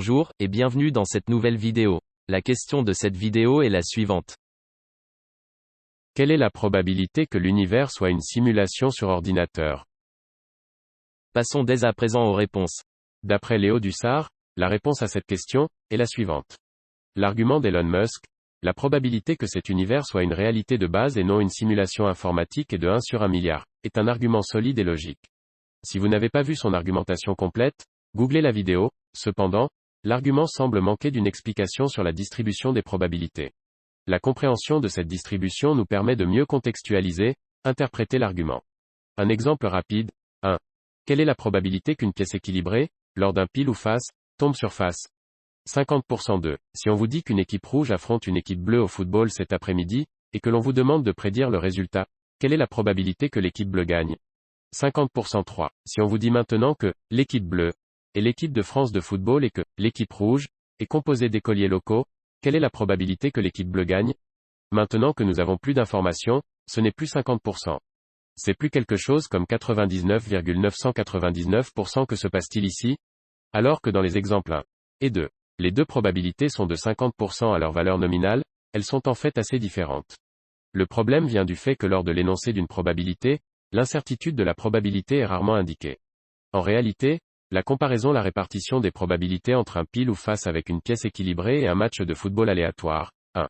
Bonjour, et bienvenue dans cette nouvelle vidéo. La question de cette vidéo est la suivante. Quelle est la probabilité que l'univers soit une simulation sur ordinateur? Passons dès à présent aux réponses. D'après Léo Dussart, la réponse à cette question est la suivante. L'argument d'Elon Musk, la probabilité que cet univers soit une réalité de base et non une simulation informatique est de 1 sur 1 milliard, est un argument solide et logique. Si vous n'avez pas vu son argumentation complète, googlez la vidéo. Cependant, l'argument semble manquer d'une explication sur la distribution des probabilités. La compréhension de cette distribution nous permet de mieux contextualiser, interpréter l'argument. Un exemple rapide. 1. Quelle est la probabilité qu'une pièce équilibrée, lors d'un pile ou face, tombe sur face? 50%. 2. Si on vous dit qu'une équipe rouge affronte une équipe bleue au football cet après-midi, et que l'on vous demande de prédire le résultat, quelle est la probabilité que l'équipe bleue gagne? 50%. 3. Si on vous dit maintenant que l'équipe bleue est l'équipe de France de football et que l'équipe rouge est composée d'écoliers locaux, quelle est la probabilité que l'équipe bleue gagne? Maintenant que nous avons plus d'informations, ce n'est plus 50%. C'est plus quelque chose comme 99,999%. Que se passe-t-il ici? Alors que dans les exemples 1 et 2, les deux probabilités sont de 50% à leur valeur nominale, elles sont en fait assez différentes. Le problème vient du fait que lors de l'énoncé d'une probabilité, l'incertitude de la probabilité est rarement indiquée. En réalité, la répartition des probabilités entre un pile ou face avec une pièce équilibrée et un match de football aléatoire, 1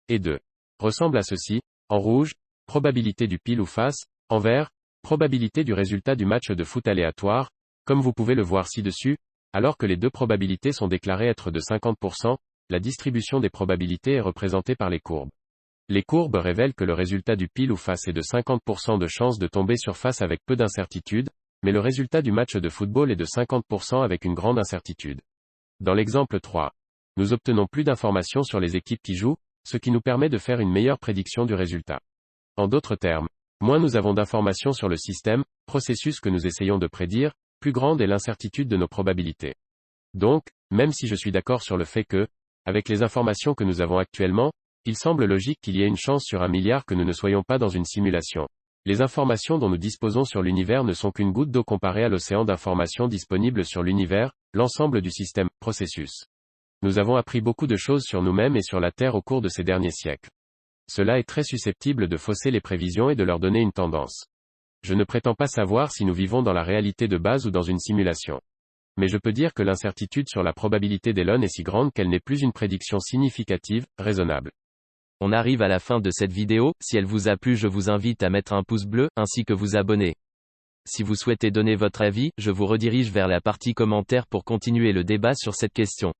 et 2, ressemble à ceci. En rouge, probabilité du pile ou face, en vert, probabilité du résultat du match de foot aléatoire, comme vous pouvez le voir ci-dessus. Alors que les deux probabilités sont déclarées être de 50%, la distribution des probabilités est représentée par les courbes. Les courbes révèlent que le résultat du pile ou face est de 50% de chance de tomber sur face avec peu d'incertitude, mais le résultat du match de football est de 50% avec une grande incertitude. Dans l'exemple 3, nous obtenons plus d'informations sur les équipes qui jouent, ce qui nous permet de faire une meilleure prédiction du résultat. En d'autres termes, moins nous avons d'informations sur le système, processus que nous essayons de prédire, plus grande est l'incertitude de nos probabilités. Donc, même si je suis d'accord sur le fait que, avec les informations que nous avons actuellement, il semble logique qu'il y ait une chance sur 1 milliard que nous ne soyons pas dans une simulation. Les informations dont nous disposons sur l'univers ne sont qu'une goutte d'eau comparée à l'océan d'informations disponibles sur l'univers, l'ensemble du système, processus. Nous avons appris beaucoup de choses sur nous-mêmes et sur la Terre au cours de ces derniers siècles. Cela est très susceptible de fausser les prévisions et de leur donner une tendance. Je ne prétends pas savoir si nous vivons dans la réalité de base ou dans une simulation. Mais je peux dire que l'incertitude sur la probabilité d'Elon est si grande qu'elle n'est plus une prédiction significative, raisonnable. On arrive à la fin de cette vidéo. Si elle vous a plu, je vous invite à mettre un pouce bleu, ainsi que vous abonner. Si vous souhaitez donner votre avis, je vous redirige vers la partie commentaires pour continuer le débat sur cette question.